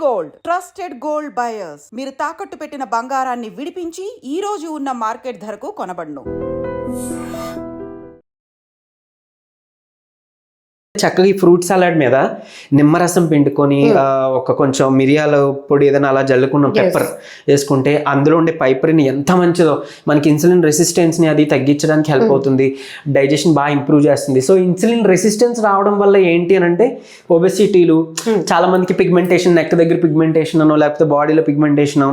Gold trusted gold buyers. మీరు తాకట్టు పెట్టిన బంగారాన్ని విడిపించి ఈ రోజు ఉన్న మార్కెట్ ధరకు కొనబడును. చక్కగా ఈ ఫ్రూట్ సలాడ్ మీద నిమ్మరసం పిండుకొని ఒక కొంచెం మిరియాల పొడి ఏదైనా అలా జల్లుకున్న పెప్పర్ వేసుకుంటే అందులో ఉండే పైపరిన్ ఎంత మంచిదో, మనకి ఇన్సులిన్ రెసిస్టెన్స్ని అది తగ్గించడానికి హెల్ప్ అవుతుంది, డైజెషన్ బాగా ఇంప్రూవ్ చేస్తుంది. సో ఇన్సులిన్ రెసిస్టెన్స్ రావడం వల్ల ఏంటి అని అంటే ఒబెసిటీలు, చాలా మందికి పిగ్మెంటేషన్, నెక్ దగ్గర పిగ్మెంటేషన్ అనో లేకపోతే బాడీలో పిగ్మెంటేషన్,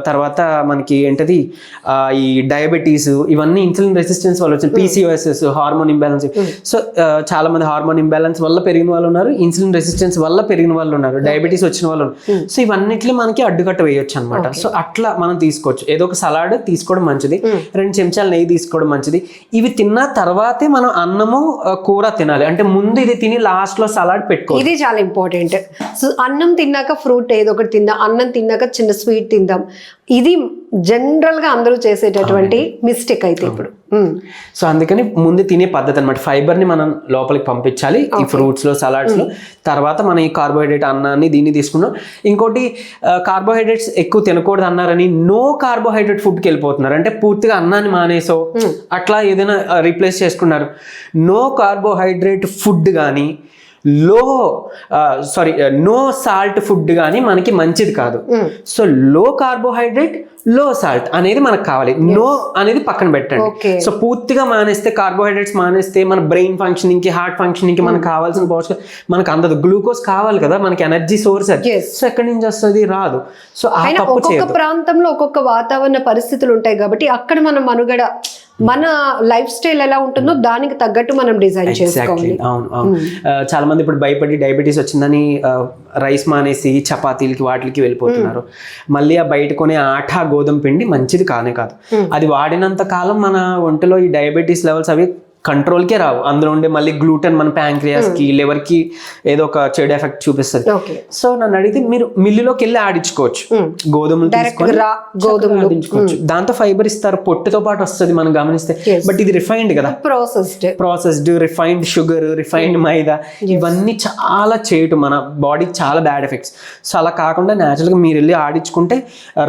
తర్వాత మనకి ఏంటది ఈ డయాబెటీస్, ఇవన్నీ ఇన్సులిన్ రెసిస్టెన్స్ వల్ల వచ్చింది. PCOS, hormone imbalance. సో చాలా మంది హార్మోన్ ఇంబ్యాలెన్స్ వల్ల పెరిగిన వాళ్ళు ఉన్నారు, ఇన్సులిన్ రెసిస్టెన్స్ వల్ల పెరిగిన వాళ్ళు ఉన్నారు, డయాబెటీస్ వచ్చిన వాళ్ళు ఉన్నారు. సో ఇవన్నిట్లో మనకి అడ్డుకట్ట వేయొచ్చు అనమాట. సో అట్లా మనం తీసుకోవచ్చు. ఏదో ఒక సలాడ్ తీసుకోవడం మంచిది, 2 చెంచాలు నెయ్యి తీసుకోవడం మంచిది. ఇవి తిన్న తర్వాతే మనం అన్నము కూర తినాలి. అంటే ముందు ఇది తిని లాస్ట్ లో సలాడ్ పెట్టుకోవాలి. ఇది చాలా ఇంపార్టెంట్. సో అన్నం తిన్నాక ఫ్రూట్ ఏదో ఒకటి తిందాం, అన్నం తిన్నాక చిన్న స్వీట్ తిందాం. ఇది జనరల్ గా అందరూ చేసేటటువంటి మిస్టేక్ అయితే ఇప్పుడు. సో అందుకని ముందు తినే పద్ధతి అనమాట. ఫైబర్ ని మనం లోపలికి పంపించాలి ఈ ఫ్రూట్స్ లో, సలాడ్స్ లో. తర్వాత మనం ఈ కార్బోహైడ్రేట్ అన్నాన్ని దీన్ని తీసుకున్నాం. ఇంకోటి కార్బోహైడ్రేట్స్ ఎక్కువ తినకూడదు అన్నారని నో కార్బోహైడ్రేట్ ఫుడ్కి వెళ్ళిపోతున్నారు. అంటే పూర్తిగా అన్నాన్ని మానేసో అట్లా ఏదైనా రీప్లేస్ చేసుకున్నారు. నో కార్బోహైడ్రేట్ ఫుడ్ కానీ నో సాల్ట్ ఫుడ్ కానీ మనకి మంచిది కాదు. సో లో కార్బోహైడ్రేట్, లో సాల్ట్ అనేది మనకు కావాలి. నో అనేది పక్కన పెట్టండి. సో పూర్తిగా మానేస్తే, కార్బోహైడ్రేట్స్ మానేస్తే మన బ్రెయిన్ ఫంక్షనింగ్ కి, హార్ట్ ఫంక్షనింగ్ కి మనకు కావాల్సిన పోషక మనకు అందదు. గ్లూకోజ్ కావాలి కదా, మనకి ఎనర్జీ సోర్స్ అది. సో ఎక్కడి నుంచి వస్తుంది? రాదు. సో ఆ తప్పు చేయదు. ఒక్కొక్క ప్రాంతంలో ఒక్కొక్క వాతావరణ పరిస్థితులు ఉంటాయి కాబట్టి అక్కడ మన మనుగడ, మన లైఫ్ స్టైల్ ఎలా ఉంటుందో దానికి తగ్గట్టు మనం డిజైన్ చేసుకోవాలి. అవును. చాలా మంది ఇప్పుడు భయపడి డయాబెటీస్ వచ్చిందని రైస్ మానేసి చపాతీలకి వాటికి వెళ్ళిపోతున్నారు. మళ్ళీ ఆ బయట కొనే ఆటా, గోధుమ పిండి మంచిది కానే కాదు. అది వాడినంత కాలం మన ఒంటిలో ఈ డయాబెటీస్ లెవెల్స్ అవి కంట్రోల్కే రావు. అందులో ఉండే మళ్ళీ గ్లూటెన్ మన ప్యాంక్రియాస్ కి, లివర్ కి ఏదో ఒక చెడు ఎఫెక్ట్ చూపిస్తుంది. సో నన్ను అడిగితే మీరు మిల్లులోకి వెళ్ళి ఆడించుకోవచ్చు, గోధుమలు ఆడించుకోవచ్చు. దాంతో ఫైబర్ ఇస్తారు, పొట్టుతో పాటు వస్తుంది మనం గమనిస్తే. బట్ ఇది రిఫైన్డ్ కదా, ప్రాసెస్డ్ రిఫైన్డ్ షుగర్, రిఫైన్డ్ మైదా, ఇవన్నీ చాలా చేయటం మన బాడీకి చాలా బ్యాడ్ ఎఫెక్ట్స్. సో అలా కాకుండా న్యాచురల్గా మీరు వెళ్ళి ఆడించుకుంటే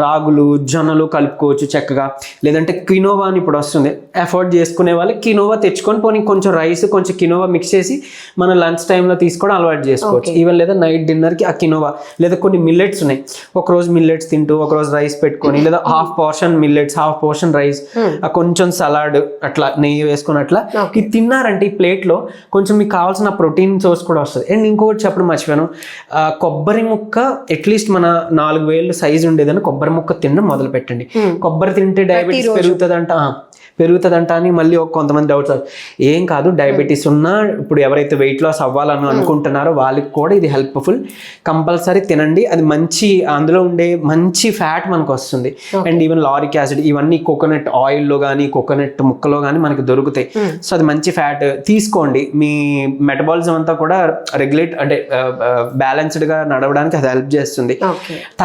రాగులు, జొన్నలు కలుపుకోవచ్చు చక్కగా. లేదంటే కినోవా అని ఇప్పుడు వస్తుంది, అఫోర్డ్ చేసుకునే వాళ్ళు కినోవా తెచ్చుకొని పోనీ కొంచెం రైస్, కొంచెం కినోవా మిక్స్ చేసి మనం లంచ్ టైంలో తీసుకోవడం అలవాటు చేసుకోవచ్చు. ఈవెన్ లేదా నైట్ డిన్నర్కి ఆ కినోవా, లేదా కొన్ని మిల్లెట్స్ ఉన్నాయి, ఒకరోజు మిల్లెట్స్ తింటూ ఒకరోజు రైస్ పెట్టుకొని, లేదా half portion millets, half portion rice, కొంచెం సలాడ్ అట్లా నెయ్యి వేసుకొని అట్లా ఇది తిన్నారంటే ఈ ప్లేట్లో కొంచెం మీకు కావాల్సిన ప్రోటీన్ సోర్స్ కూడా వస్తుంది. అండ్ ఇంకోటి చెప్పడం మర్చిపోయాను, కొబ్బరి ముక్క అట్లీస్ట్ మన 4 వేలు సైజు ఉండేదని కొబ్బరి ముక్క తినడం మొదలు పెట్టండి. కొబ్బరి తింటే డయాబెటీస్ పెరుగుతుందంట అని మళ్ళీ కొంతమంది డౌట్స్. ఏం కాదు, డయాబెటీస్ ఉన్నా ఇప్పుడు ఎవరైతే వెయిట్ లాస్ అవ్వాలని అనుకుంటున్నారో వాళ్ళకి కూడా ఇది హెల్ప్ఫుల్. కంపల్సరీ తినండి. అది మంచి, అందులో ఉండే మంచి ఫ్యాట్ మనకు వస్తుంది. అండ్ ఈవెన్ లారిక్ యాసిడ్, ఇవన్నీ కోకోనట్ ఆయిల్లో కానీ కోకోనట్ ముక్కలో కానీ మనకి దొరుకుతాయి. సో అది మంచి ఫ్యాట్ తీసుకోండి. మీ మెటబాలిజం అంతా కూడా రెగ్యులేట్, అంటే బ్యాలెన్స్డ్గా నడవడానికి అది హెల్ప్ చేస్తుంది.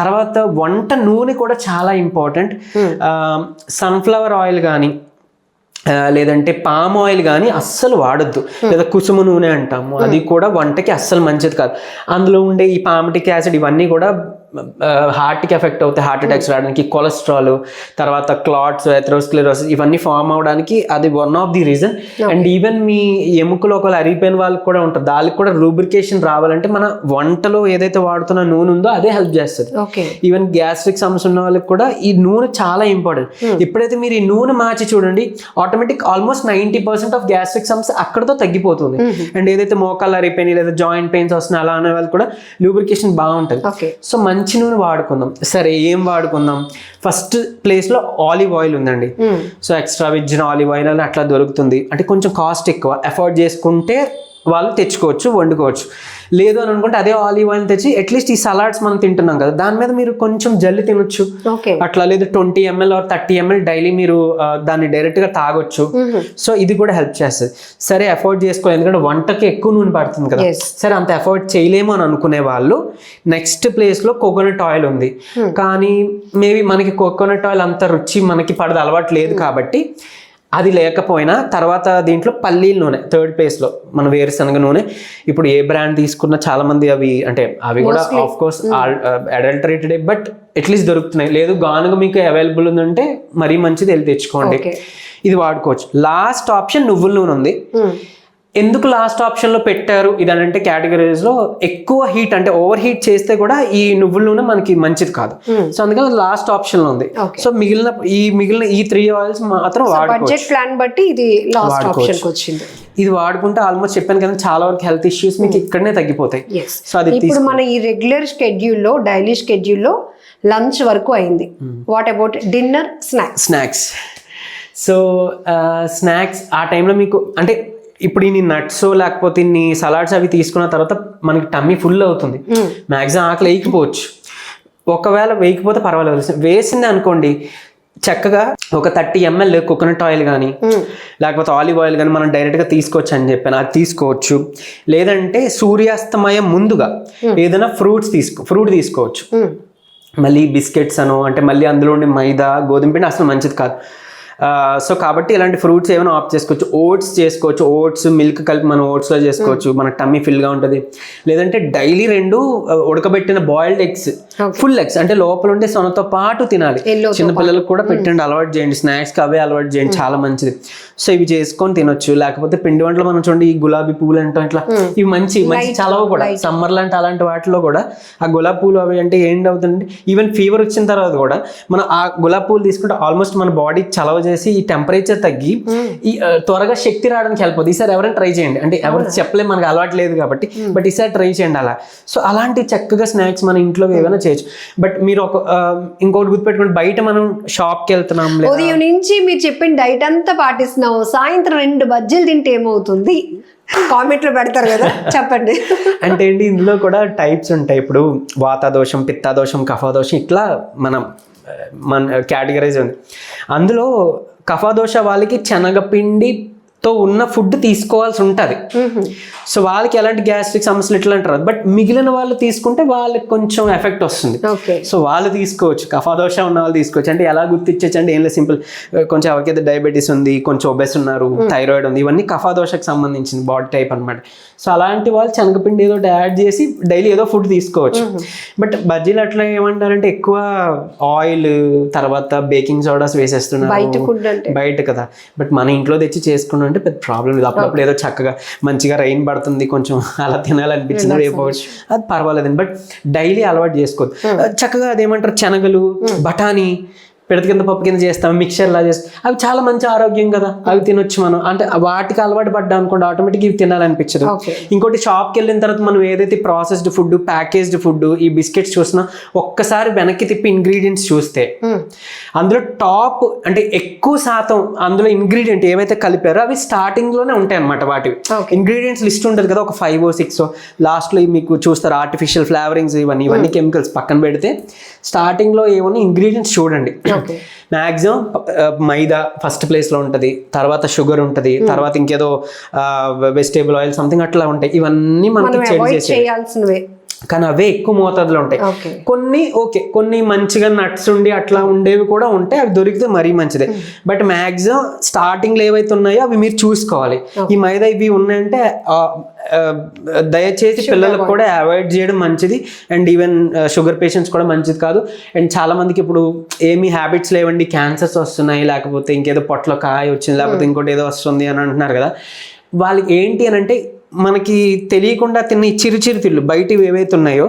తర్వాత వంట నూనె కూడా చాలా ఇంపార్టెంట్. సన్ఫ్లవర్ ఆయిల్ కానీ లేదంటే పామ్ ఆయిల్ కానీ అస్సలు వాడద్దు. లేదా కుసుమ నూనె అంటాము, అది కూడా వంటకి అస్సలు మంచిది కాదు. అందులో ఉండే ఈ పామిటిక్ యాసిడ్ ఇవన్నీ కూడా హార్ట్కి ఎఫెక్ట్ అవుతాయి, హార్ట్ అటాక్స్ రావడానికి. కొలెస్ట్రాల్, తర్వాత క్లాట్స్, ఎథెరోస్క్లెరోసిస్ ఇవన్నీ ఫామ్ అవడానికి అది one of the reason. And even మీ ఎముకలు ఒకవేళ అరిగిపోయిన వాళ్ళకి కూడా ఉంటుంది, దానికి కూడా రూబ్రికేషన్ రావాలంటే మన వంటలో ఏదైతే వాడుతున్న నూనె ఉందో అదే హెల్ప్ చేస్తుంది. ఈవెన్ గ్యాస్ట్రిక్ సమస్య ఉన్న వాళ్ళకి కూడా ఈ నూనె చాలా ఇంపార్టెంట్. ఎప్పుడైతే మీరు ఈ నూనె మార్చి చూడండి, ఆటోమేటిక్ ఆల్మోస్ట్ 90% ఆఫ్ గ్యాస్ట్రిక్ సమస్య అక్కడతో తగ్గిపోతుంది. అండ్ ఏదైతే మోకాళ్ళు అరిగిపోయినాయి లేదా జాయింట్ పెయిన్స్ వస్తున్నాయి అలా అనే వాళ్ళు కూడా లూబ్రికేషన్ బాగుంటుంది. సో మంచి నూనె వాడుకుందాం. సరే, ఏం వాడుకుందాం? ఫస్ట్ ప్లేస్లో ఆలివ్ ఆయిల్ ఉందండి. So extra virgin olive oil అని అట్లా దొరుకుతుంది. అంటే కొంచెం కాస్ట్ ఎక్కువ, అఫోర్డ్ చేసుకుంటే వాళ్ళు తెచ్చుకోవచ్చు, వండుకోవచ్చు. లేదు అని అనుకుంటే అదే ఆలివ్ ఆయిల్ తెచ్చి అట్లీస్ట్ ఈ సలాడ్స్ మనం తింటున్నాం కదా, దాని మీద మీరు కొంచెం జల్లి తినొచ్చు అట్లా. లేదు 20 ml or 30 ml డైలీ మీరు దాన్ని డైరెక్ట్గా తాగొచ్చు. సో ఇది కూడా హెల్ప్ చేస్తుంది. సరే, అఫోర్డ్ చేసుకోవాలి, ఎందుకంటే వంటకి ఎక్కువ నూనె పడుతుంది కదా. సరే, అంత అఫోర్డ్ చేయలేము అని అనుకునే వాళ్ళు నెక్స్ట్ ప్లేస్లో కోకోనట్ ఆయిల్ ఉంది. కానీ మేబీ మనకి కోకోనట్ ఆయిల్ అంత రుచి మనకి పడదు, అలవాటు లేదు కాబట్టి అది లేకపోయినా తర్వాత దీంట్లో పల్లీల నూనె థర్డ్ ప్లేస్లో, మన వేరుశనగ నూనె. ఇప్పుడు ఏ బ్రాండ్ తీసుకున్నా చాలా మంది అవి అంటే అవి కూడా of course adulterated, but at least దొరుకుతున్నాయి. లేదు గానుగ మీకు అవైలబుల్ ఉందంటే మరీ మంచిది, వెళ్ళి తెచ్చుకోండి, ఇది వాడుకోవచ్చు. లాస్ట్ ఆప్షన్ నువ్వుల నూనె ఉంది. ఎందుకు లాస్ట్ ఆప్షన్లో పెట్టారు ఇదనంటే, కేటగిరీస్లో ఎక్కువ హీట్ అంటే ఓవర్ హీట్ చేస్తే కూడా ఈ నువ్వుల నూనె మనకి మంచిది కాదు. సో అందుకని లాస్ట్ ఆప్షన్లో ఉంది. సో మిగిలిన ఈ 3 ఆయిల్స్ మాత్రం బడ్జెట్ ప్లాన్ బట్టి ఇది లాస్ట్ ఆప్షన్కి వచ్చింది. ఇది వాడుకుంటే ఆల్మోస్ట్ చెప్పాను కదా, చాలా వరకు హెల్త్ ఇష్యూస్ మీకు ఇక్కడనే తగ్గిపోతాయి. సో అది ఇప్పుడు మన ఈ రెగ్యులర్ షెడ్యూల్లో, డైలీ షెడ్యూల్లో లంచ్ వరకు అయింది. What about dinner, snacks? So snacks ఆ టైంలో మీకు అంటే ఇప్పుడు ఇన్ని నట్స్ లేకపోతే ఇన్ని సలాడ్స్ అవి తీసుకున్న తర్వాత మనకి టమ్మీ ఫుల్ అవుతుంది. మ్యాక్సిమం ఆకలి వేయకపోవచ్చు. ఒకవేళ వేయకపోతే పర్వాలేదు, వేసింది అనుకోండి చక్కగా ఒక 30 ml కోకోనట్ ఆయిల్ కానీ లేకపోతే ఆలివ్ ఆయిల్ కానీ మనం డైరెక్ట్గా తీసుకోవచ్చు అని చెప్పాను, అది తీసుకోవచ్చు. లేదంటే సూర్యాస్తమయం ముందుగా ఏదైనా ఫ్రూట్ తీసుకోవచ్చు. మళ్ళీ బిస్కెట్స్ అను అంటే మళ్ళీ అందులో ఉండే మైదా, గోధుమ పిండి అసలు మంచిది కాదు. సో కాబట్టి ఇలాంటి ఫ్రూట్స్ ఏమైనా ఆప్ట్ చేసుకోవచ్చు. ఓట్స్ చేసుకోవచ్చు, ఓట్స్ మిల్క్ కలిపి మనం ఓట్స్లో చేసుకోవచ్చు, మనకు టమ్మీ ఫిల్గా ఉంటుంది. లేదంటే డైలీ 2 ఉడకబెట్టిన బాయిల్డ్ ఎగ్స్, ఫుల్ ఎగ్స్ అంటే లోపల ఉండే సొనతో పాటు తినాలి. చిన్నపిల్లలకు కూడా పెట్టండి, అలవాటు చేయండి, స్నాక్స్కి అవే అలవాటు చేయండి, చాలా మంచిది. సో ఇవి చేసుకొని తినొచ్చు. లేకపోతే పిండి వంటలు మనం చూడండి, ఈ గులాబీ పువ్వులు అంటాం ఇట్లా, ఇవి మంచి చలవ కూడా. సమ్మర్లు అంటే అలాంటి వాటిలో కూడా ఆ గులాబీ పూలు అవి అంటే ఏంటవుతుందంటే, ఈవెన్ ఫీవర్ వచ్చిన తర్వాత కూడా మనం ఆ గులాబీ పూలు తీసుకుంటే ఆల్మోస్ట్ మన బాడీ చలవ చేసి ఈ టెంపరేచర్ తగ్గి ఈ త్వరగా శక్తి రావడానికి హెల్ప్ అవుతుంది. ఈసారి ఎవరైనా ట్రై చేయండి, అంటే ఎవరు చెప్పలేదు మనకు అలవాటు లేదు కాబట్టి, బట్ ఈసారి ట్రై చేయండి అలా. సో అలాంటి చక్కగా స్నాక్స్ మన ఇంట్లో ఏమైనా చేయొచ్చు. బట్ మీరు ఇంకోటి గుర్తుపెట్టుకోండి, బయట మనం షాప్కి వెళ్తున్నాం, ఉదయం నుంచి మీరు చెప్పిన డైట్ అంతా పాటిస్తున్నాము, సాయంత్రం 2 బజ్జీలు తింటే ఏమవుతుంది? కామెంట్లో పెడతారు కదా, చెప్పండి. అంటే ఏంటి, ఇందులో కూడా టైప్స్ ఉంటాయి. ఇప్పుడు వాతాదోషం, పిత్తాదోషం, కఫాదోషం, ఇట్లా మన కేటగరైజ్ ఉంది. అందులో కఫాదోష వాళ్ళకి శనగపిండితో ఉన్న ఫుడ్ తీసుకోవాల్సి ఉంటుంది. సో వాళ్ళకి ఎలాంటి గ్యాస్ట్రిక్ సమస్యలు ఇట్లా అంటారు. బట్ మిగిలిన వాళ్ళు తీసుకుంటే వాళ్ళకి కొంచెం ఎఫెక్ట్ వస్తుంది. సో వాళ్ళు తీసుకోవచ్చు, కఫాదోష ఉన్న వాళ్ళు తీసుకోవచ్చు. అంటే ఎలా గుర్తించవచ్చు అంటే ఏం లేదు, సింపుల్. కొంచెం ఎవరికైతే డయాబెటీస్ ఉంది, కొంచెం ఒబెస్ ఉన్నారు, థైరాయిడ్ ఉంది, ఇవన్నీ కఫాదోషకు సంబంధించిన బాడీ టైప్ అనమాట. సో అలాంటి వాళ్ళు శనగపిండి ఏదో యాడ్ చేసి డైలీ ఏదో ఫుడ్ తీసుకోవచ్చు. బట్ బజ్జీలు అట్లా ఏమంటారంటే ఎక్కువ ఆయిల్, తర్వాత బేకింగ్ సోడాస్ వేసేస్తున్నారు బయట కదా. బట్ మన ఇంట్లో తెచ్చి చేసుకున్నాం అంటే పెద్ద ప్రాబ్లం లేదు. అప్పుడప్పుడు ఏదో చక్కగా మంచిగా రైన్ పడుతుంది, కొంచెం అలా తినాలనిపించింది, రేపోవచ్చు, అది పర్వాలేదండి. బట్ డైలీ అలవాటు చేసుకోవద్దు. చక్కగా అదేమంటారు, శనగలు, బఠానీ పిడత కింద పప్పు కింద చేస్తాం, మిక్చర్లా చేస్తాం, అవి చాలా మంచి ఆరోగ్యం కదా, అవి తినొచ్చు మనం. అంటే వాటికి అలవాటు పడ్డా అనుకోండి, ఆటోమేటిక్గా ఇవి తినాలనిపించదు. ఇంకోటి షాప్కి వెళ్ళిన తర్వాత మనం ఏదైతే ప్రాసెస్డ్ ఫుడ్, ప్యాకేజ్డ్ ఫుడ్, ఈ బిస్కెట్స్ చూసినా ఒక్కసారి వెనక్కి తిప్పి ఇంగ్రీడియంట్స్ చూస్తే అందులో టాప్ అంటే ఎక్కువ శాతం అందులో ఇంగ్రీడియంట్ ఏవైతే కలిపారో అవి స్టార్టింగ్లోనే ఉంటాయి అన్నమాట. వాటి ఇంగ్రీడియంట్స్ లిస్ట్ ఉంటుంది కదా, ఒక 5 or 6 లాస్ట్లో మీకు చూస్తారు ఆర్టిఫిషియల్ ఫ్లేవరింగ్స్, ఇవన్నీ కెమికల్స్ పక్కన పెడితే స్టార్టింగ్లో ఏమన్నా ఇంగ్రీడియంట్స్ చూడండి. మ్యాక్సిమం మైదా ఫస్ట్ ప్లేస్లో ఉంటుంది, తర్వాత షుగర్ ఉంటుంది, తర్వాత ఇంకేదో వెజిటేబుల్ ఆయిల్ సంథింగ్ అట్లా ఉంటాయి. ఇవన్నీ మనకి చేయాల్సినవే, కానీ అవే ఎక్కువ మోతాదులో ఉంటాయి. కొన్ని మంచిగా నట్స్ ఉండి అట్లా ఉండేవి కూడా ఉంటాయి, అవి దొరికితే మరీ మంచిదే. బట్ మ్యాక్సిమం స్టార్టింగ్లో ఏవైతే ఉన్నాయో అవి మీరు చూసుకోవాలి. ఈ మైదా ఇవి ఉన్నాయంటే దయచేసి పిల్లలకు కూడా అవాయిడ్ చేయడం మంచిది. అండ్ ఈవెన్ షుగర్ పేషెంట్స్ కూడా మంచిది కాదు. అండ్ చాలా మందికి ఇప్పుడు ఏమీ హ్యాబిట్స్ లేవండి, క్యాన్సర్స్ వస్తున్నాయి, లేకపోతే ఇంకేదో పొట్టలో కాయ వచ్చింది, లేకపోతే ఇంకోటి ఏదో వస్తుంది అని అంటున్నారు కదా. వాళ్ళకి ఏంటి అని అంటే, మనకి తెలియకుండా తిన్న ఈ చిరు తిళ్ళు బయటివి ఏవైతే ఉన్నాయో,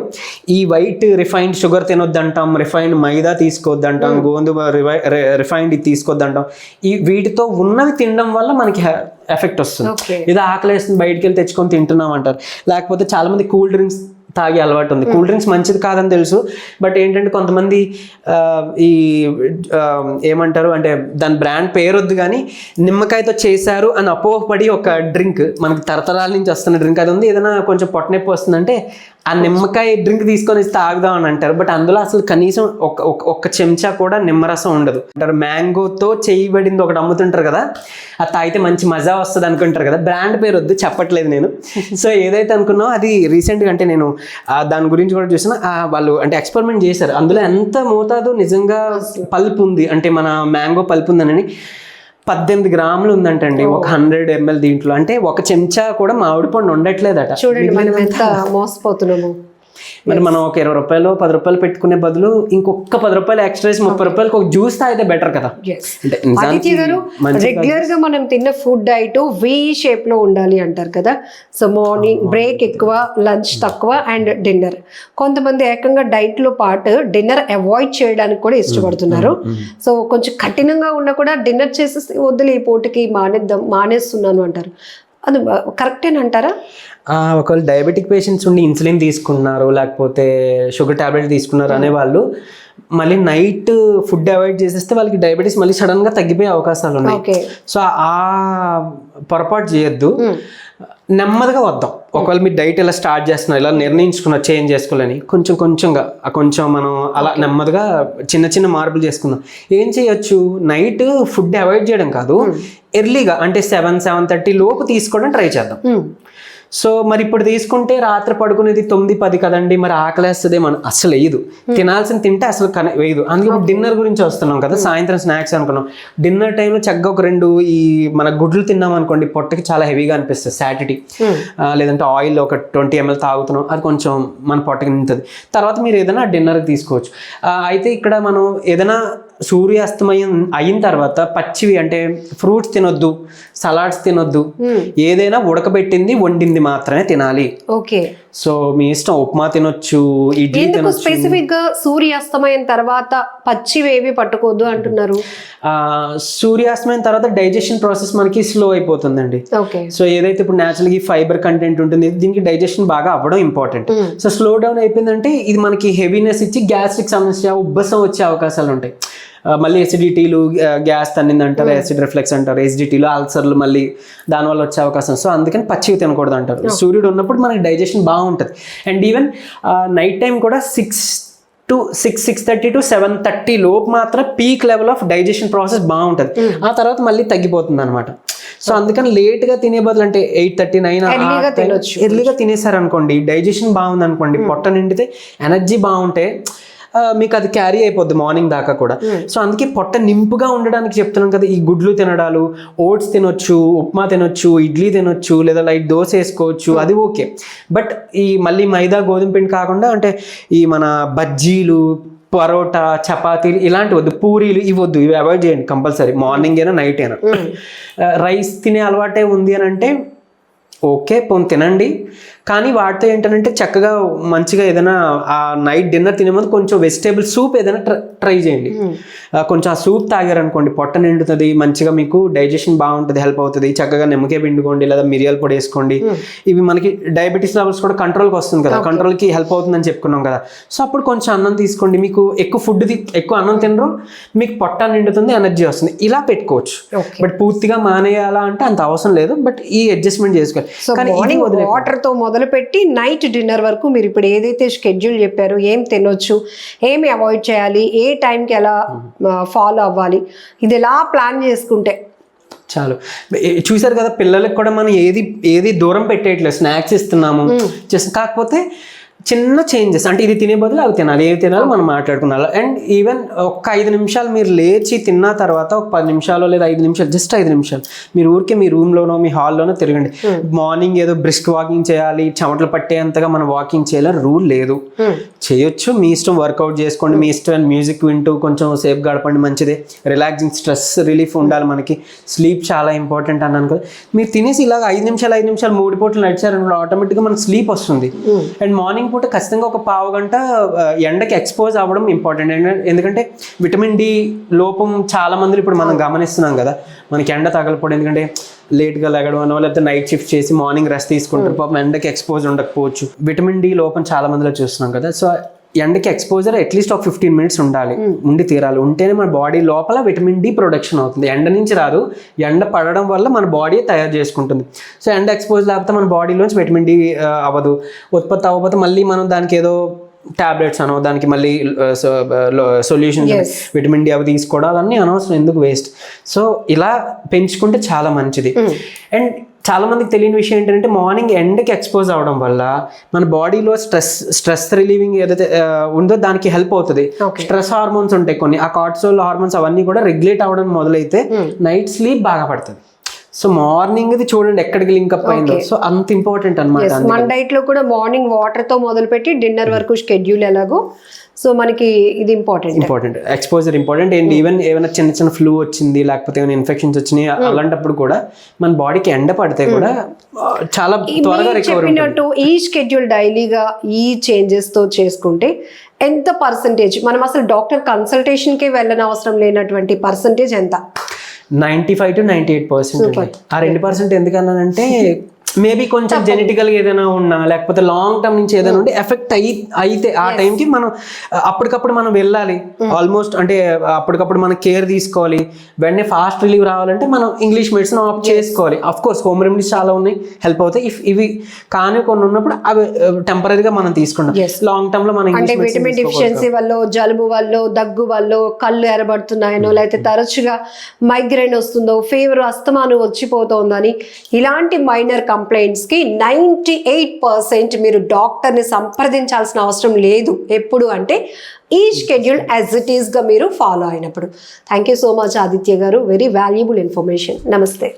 ఈ వైట్ రిఫైన్డ్ షుగర్ తినొద్దంటాం, రిఫైన్డ్ మైదా తీసుకోవద్దంటాం, గోధుమ రిఫైన్డ్ ఇది తీసుకోవద్దంటాం. ఈ వీటితో ఉన్నవి తినడం వల్ల మనకి ఎఫెక్ట్ వస్తుంది. ఏదో ఆకలేస్తుంది బయటికి వెళ్ళి తెచ్చుకొని తింటున్నాం అంటారు. లేకపోతే చాలా మంది కూల్ డ్రింక్స్ తాగే అలవాటు ఉంది. కూల్ డ్రింక్స్ మంచిది కాదని తెలుసు, బట్ ఏంటంటే కొంతమంది ఈ ఏమంటారు అంటే దాని బ్రాండ్ పేరొద్దు కానీ నిమ్మకాయతో చేశారు అని అపోహపడి ఒక డ్రింక్, మనకి తరతరాల నుంచి వస్తున్న డ్రింక్ అది ఉంది. ఏదైనా కొంచెం పొట్టనొప్పి వస్తుందంటే ఆ నిమ్మకాయ డ్రింక్ తీసుకొని తాగుదాం అని అంటారు. బట్ అందులో అసలు కనీసం ఒక్క చెంచా కూడా నిమ్మరసం ఉండదు అంటారు. మ్యాంగోతో చేయబడింది ఒకటి అమ్ముతుంటారు కదా, అది తాగితే మంచి మజా వస్తుంది అనుకుంటారు కదా. బ్రాండ్ పేరు వద్దు, చెప్పట్లేదు నేను. సో ఏదైతే అనుకున్నావో అది రీసెంట్గా అంటే నేను దాని గురించి కూడా చూసిన, వాళ్ళు అంటే ఎక్స్పెరిమెంట్ చేశారు. అందులో ఎంత మోతాదు నిజంగా పల్ప్ ఉంది అంటే మన మ్యాంగో పల్ప్ ఉందని 18 గ్రాములు ఉందంటండి ఒక 100 ml దీంట్లో. అంటే ఒక చెంచా కూడా మామిడి పండు ఉండట్లేదట. చూడండి మనం ఎంత మోసపోతున్నాము. మరి మనం ఒక 20 రూపాయలు 10 రూపాయలు పెట్టుకునే బదులు ఇంకొక 10 రూపాయలు ఎక్స్ట్రా 30 రూపాయలకు ఒక జ్యూస్ తాగితే బెటర్ కదా. ఆదిత్య గారు, రెగ్యులర్ గా మనం తిన్న ఫుడ్ డైట్ వి షేప్ లో ఉండాలి అంటారు కదా. సో మార్నింగ్ బ్రేక్ ఎక్కువ, లంచ్ తక్కువ అండ్ డిన్నర్. కొంతమంది ఏకంగా డైట్ లో పాటు డిన్నర్ అవాయిడ్ చేయడానికి కూడా ఇష్టపడుతున్నారు. సో కొంచెం కఠినంగా ఉన్నా కూడా డిన్నర్ చేసేసి వద్దులే ఈ పూటకి మానేస్తున్నాను అంటారు. అది కరెక్టేనంటారా? ఒకవేళ డయాబెటిక్ పేషెంట్స్ ఉండి ఇన్సులిన్ తీసుకున్నారు లేకపోతే షుగర్ టాబ్లెట్ తీసుకున్నారు అనే వాళ్ళు మళ్ళీ నైట్ ఫుడ్ అవాయిడ్ చేసేస్తే వాళ్ళకి డయాబెటీస్ మళ్ళీ సడన్ గా తగ్గిపోయే అవకాశాలు ఉన్నాయి. సో ఆ పొరపాటు చేయొద్దు, నెమ్మదిగా వద్దాం. ఒకవేళ మీరు డైట్ ఇలా స్టార్ట్ చేస్తున్నారు, ఇలా నిర్ణయించుకున్నారు చేంజ్ చేసుకోవాలని, కొంచెం మనం అలా నెమ్మదిగా చిన్న మార్పులు చేసుకుందాం. ఏం చేయొచ్చు, నైట్ ఫుడ్ అవాయిడ్ చేయడం కాదు, ఎర్లీగా అంటే 7-7:30 లోపు తీసుకోవడం ట్రై చేద్దాం. సో మరి ఇప్పుడు తీసుకుంటే రాత్రి పడుకునేది 9-10 కదండి, మరి ఆకలేస్తుంది మనం అసలు వేయదు, తినాల్సింది తింటే అసలు వేయదు. అందుకే ఇప్పుడు డిన్నర్ గురించి వస్తున్నాం కదా, సాయంత్రం స్నాక్స్ అనుకున్నాం. డిన్నర్ టైంలో చక్కగా ఒక 2 ఈ మన గుడ్లు తిన్నాం అనుకోండి, పొట్టకి చాలా హెవీగా అనిపిస్తుంది సాటిటీ. లేదంటే ఆయిల్ ఒక 20 ml తాగుతున్నాం, అది కొంచెం మన పొట్టకి నింటుంది. తర్వాత మీరు ఏదైనా డిన్నర్కి తీసుకోవచ్చు. అయితే ఇక్కడ మనం ఏదైనా సూర్యాస్తమయం అయిన తర్వాత పచ్చివి అంటే ఫ్రూట్స్ తినొద్దు, సలాడ్స్ తినొద్దు, ఏదైనా ఉడకబెట్టింది వండింది మాత్రమే తినాలి. ఓకే. సో మీ ఇష్టం, ఉప్మా తినొచ్చు, ఇడ్లీ తినొచ్చు. స్పెసిఫిక్ గా సూర్యాస్తమయం తర్వాత పచ్చివేవి పట్టుకోవద్దు అంటున్నారు. సూర్యాస్తమయం తర్వాత డైజెషన్ ప్రాసెస్ మనకి స్లో అయిపోతుందండి. సో ఏదైతే ఇప్పుడు న్యాచురల్గా ఈ ఫైబర్ కంటెంట్ ఉంటుంది, దీనికి డైజెషన్ బాగా అవ్వడం ఇంపార్టెంట్. సో స్లో డౌన్ అయిపోయిందంటే ఇది మనకి హెవీనెస్ ఇచ్చి గ్యాస్ట్రిక్ సమస్య, ఉబ్బసం వచ్చే అవకాశాలు ఉంటాయి. మళ్ళీ ఎసిడిటీలు, గ్యాస్ తన్నింది అంటారు, యాసిడ్ రిఫ్లెక్స్ అంటారు, ఎసిడిటీలు, అల్సర్లు మళ్ళీ దానివల్ల వచ్చే అవకాశం. సో అందుకని పచ్చివి తినకూడదు అంటారు. సూర్యుడు ఉన్నప్పుడు మనకి డైజెషన్ బాగుంటుంది. అండ్ ఈవెన్ నైట్ టైం కూడా 6:30 to 7:30 లోపు మాత్రం peak level of digestion process బాగుంటుంది. ఆ తర్వాత మళ్ళీ తగ్గిపోతుంది అనమాట. సో అందుకని లేట్గా తినే బదులు అంటే 8:30-9 ఎర్లీగా తినేసారనుకోండి, డైజెషన్ బాగుంది అనుకోండి, పొట్ట నిండితే ఎనర్జీ బాగుంటే మీకు అది క్యారీ అయిపోద్ది మార్నింగ్ దాకా కూడా. సో అందుకే పొట్ట నింపుగా ఉండడానికి చెప్తున్నాను కదా, ఈ గుడ్లు తినడాలు, ఓట్స్ తినొచ్చు, ఉప్మా తినొచ్చు, ఇడ్లీ తినొచ్చు, లేదా లైట్ దోశ వేసుకోవచ్చు, అది ఓకే. బట్ ఈ మళ్ళీ మైదా గోధుమ పిండి కాకుండా అంటే ఈ మన బజ్జీలు, పరోటా, చపాతీలు ఇలాంటి వద్దు, పూరీలు ఇవి వద్దు, ఇవి అవాయిడ్ చేయండి కంపల్సరీ, మార్నింగ్ అయినా నైట్ అయినా. రైస్ తినే అలవాటే ఉంది అని అంటే ఓకే, పోనీ తినండి. కానీ వాటితో ఏంటంటే చక్కగా మంచిగా ఏదైనా ఆ నైట్ డిన్నర్ తినే ముందు కొంచెం వెజిటేబుల్ సూప్ ఏదైనా ట్రై చేయండి. కొంచెం ఆ సూప్ తాగారనుకోండి, పొట్ట నిండుతుంది, మంచిగా మీకు డైజెషన్ బాగుంటుంది, హెల్ప్ అవుతుంది. చక్కగా నిమ్మకాయ పిండుకోండి, లేదా మిరియాల పొడి వేసుకోండి. ఇవి మనకి డయాబెటీస్ లెవెల్స్ కూడా కంట్రోల్కి వస్తుంది కదా, కంట్రోల్కి హెల్ప్ అవుతుందని చెప్పుకున్నాం కదా. సో అప్పుడు కొంచెం అన్నం తీసుకోండి, మీకు ఎక్కువ అన్నం తినరు, మీకు పొట్ట నిండుతుంది, ఎనర్జీ వస్తుంది, ఇలా పెట్టుకోవచ్చు. బట్ పూర్తిగా మానేయాలా అంటే అంత అవసరం లేదు, బట్ ఈ అడ్జస్ట్మెంట్ చేసుకోవాలి. వాటర్ తో మొదలు పెట్టి నైట్ డిన్నర్ వరకు మీరు ఇప్పుడు ఏదైతే షెడ్యూల్ చెప్పారో, ఏం తినొచ్చు, ఏమి అవాయిడ్ చేయాలి, ఏ టైంకి ఎలా ఫాలో అవ్వాలి, ఇది ఎలా ప్లాన్ చేసుకుంటే చాలు. చూసారు కదా, పిల్లలకు కూడా మనం ఏది దూరం పెట్టేయట్లేదు, స్నాక్స్ ఇస్తున్నాము జస్ట్. కాకపోతే చిన్న చేంజెస్ అంటే ఇది తినే బదులు అవి తినాలి, ఏవి తినాలో మనం మాట్లాడుకున్నాం. అండ్ ఈవెన్ ఒక 5 నిమిషాలు మీరు లేచి తిన్న తర్వాత ఒక 10 నిమిషాలు లేదా 5 నిమిషాలు, జస్ట్ 5 నిమిషాలు మీరు ఊరికే మీ రూమ్లోనో మీ హాల్లోనో తిరగండి. మార్నింగ్ ఏదో బ్రిస్క్ వాకింగ్ చేయాలి, చెమటలు పట్టేంతగా మనం వాకింగ్ చేయాలని రూల్ లేదు. చేయొచ్చు, మీ ఇష్టం, వర్కౌట్ చేసుకోండి, మీ ఇష్టం, మ్యూజిక్ వింటూ కొంచెం సేఫ్ గడపండి, మంచిదే. రిలాక్సింగ్, స్ట్రెస్ రిలీఫ్ ఉండాలి మనకి, స్లీప్ చాలా ఇంపార్టెంట్ అన్నాను కదా. మీరు తినేసి ఇలాగ 5 నిమిషాలు 3 పూటలు నడిచారనుకో ఆటోమేటిక్గా మనకు స్లీప్ వస్తుంది. అండ్ మార్నింగ్ పూట ఖచ్చితంగా ఒక 15 గంట ఎండకి ఎక్స్పోజ్ అవ్వడం ఇంపార్టెంట్. ఎందుకంటే విటమిన్ డి లోపం చాలా మంది ఇప్పుడు మనం గమనిస్తున్నాం కదా, మనకి ఎండ తగలపోవడం, ఎందుకంటే లేట్గా లెగడం అనో లేకపోతే నైట్ షిఫ్ట్ చేసి మార్నింగ్ రెస్ట్ తీసుకుంటారు, పాపం ఎండకి ఎక్స్పోజ్ ఉండకపోవచ్చు. విటమిన్ డి లోపం చాలా మందిలో చూస్తున్నాం కదా. సో ఎండకి ఎక్స్పోజర్ అట్లీస్ట్ ఒక 15 మినిట్స్ ఉండి తీరాలి. ఉంటేనే మన బాడీ లోపల విటమిన్ డి ప్రొడక్షన్ అవుతుంది. ఎండ నుంచి రాదు, ఎండ పడడం వల్ల మన బాడీ తయారు చేసుకుంటుంది. సో ఎండ ఎక్స్పోజ్ లేకపోతే మన బాడీలోంచి విటమిన్ డి అవ్వదు, ఉత్పత్తి అవ్వకపోతే మళ్ళీ మనం దానికి ఏదో టాబ్లెట్స్ అనో దానికి మళ్ళీ సొల్యూషన్స్, విటమిన్ డి అవి తీసుకోవడాలన్నీ అనవసరం, ఎందుకు వేస్ట్. సో ఇలా పెంచుకుంటే చాలా మంచిది. అండ్ చాలా మందికి తెలియని విషయం ఏంటంటే మార్నింగ్ ఎండకి ఎక్స్పోజ్ అవడం వల్ల మన బాడీలో స్ట్రెస్ రిలీవింగ్ ఏదైతే ఉందో దానికి హెల్ప్ అవుతుంది. స్ట్రెస్ హార్మోన్స్ ఉంటాయి కొన్ని, ఆ కార్టిసోల్ హార్మోన్స్ అవన్నీ కూడా రెగ్యులేట్ అవ్వడం మొదలైతే నైట్ స్లీప్ బాగా పడుతుంది. సో మార్నింగ్ ఇది చూడండి ఎక్కడికి లింక్అప్ అయిందో. సో అంత ఇంపార్టెంట్ అనమాట. మన డైట్ లో కూడా మార్నింగ్ వాటర్ తో మొదలు పెట్టి డిన్నర్ వరకు షెడ్యూల్ ఎలాగో, సో మనకి ఇది important. Exposure important. And even ఏమైనా చిన్న చిన్న ఫ్లూ వచ్చింది లేకపోతే ఏమైనా ఇన్ఫెక్షన్స్ వచ్చినాయి అలాంటప్పుడు కూడా మన బాడీకి ఎండ పడితే కూడా చాలా త్వరగా రికవర్ చెప్పినట్టు ఈ షెడ్యూల్ డైలీగా ఈ చేంజెస్ తో చేసుకుంటే ఎంత పర్సంటేజ్ మనం అసలు డాక్టర్ కన్సల్టేషన్ కే వెళ్ళని అవసరం లేనటువంటి పర్సంటేజ్ ఎంత? 95 to 98%. ఆ 2% ఎందుకన్నానంటే మేబీ కొంచెం జెనెటికల్గా ఏదైనా ఉన్నా లేకపోతే లాంగ్ టర్మ్ నుంచి ఏదైనా ఉంటే ఎఫెక్ట్ అయితే ఆ టైంకి మనం అప్పటికప్పుడు మనం వెళ్ళాలి. ఆల్మోస్ట్ అంటే అప్పటికప్పుడు మనం కేర్ తీసుకోవాలి. వెంటనే ఫాస్ట్ రిలీవ్ రావాలంటే మనం ఇంగ్లీష్ మెడిసిన్ ఆప్ట్ చేసుకోవాలి. అఫ్ కోర్స్ హోమ్ రెమెడీస్ చాలా ఉన్నాయి, హెల్ప్ అవుతాయి. ఇవి కానీ కొన్ని ఉన్నప్పుడు అవి టెంపరీగా మనం తీసుకుంటాం. లాంగ్ టర్మ్ లో మనం అంటే విటమిన్ డిఫిషియన్సీ వల్ల, జలుబు వల్ల, దగ్గు వల్ల, కళ్ళు ఎరబడుతున్నాయనో, లేకపోతే తరచుగా మైగ్రేన్ వస్తుందో, ఫీవర్ అస్తమాను వచ్చిపోతుందని ఇలాంటి మైనర్ కంప్లైంట్స్ కి 98% మీరు డాక్టర్ ని సంప్రదించాల్సిన అవసరం లేదు ఎప్పుడు అంటే ఈ షెడ్యూల్ యాజ్ ఇట్ ఈస్ గా మీరు ఫాలో అయినప్పుడు. Thank you so much Aditya గారు, వెరీ వాల్యుబుల్ ఇన్ఫర్మేషన్. నమస్తే.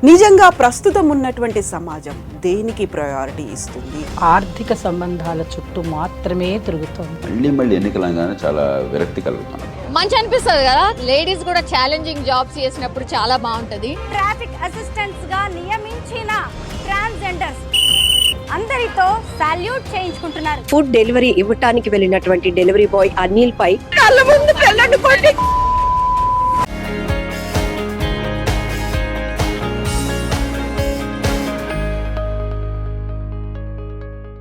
నిజంగా ప్రస్తుతం ఉన్నటువంటి సమాజం దేనికి ప్రయారిటీ ఇస్తుంది? ఆర్థిక సంబంధాల చుట్టూ మాత్రమే తిరుగుతోంది. మళ్ళీ ఎన్నికలంగానే చాలా విరక్తి కలుగుతున్నాం. మంచి అనిపిస్తుంది కదా, లేడీస్ కూడా ఛాలెంజింగ్ జాబ్స్ చేసినప్పుడు చాలా బాగుంటది. ట్రాఫిక్ అసిస్టెంట్స్ గా నియమించిన ట్రాన్స్జెండర్స్ అందరితో సాల్యూట్ చేయించుకుంటున్నారు. ఫుడ్ డెలివరీ ఇవ్వటానికి వెళ్ళినటువంటి డెలివరీ బాయ్ అనిల్ పై కళ్ళ ముందు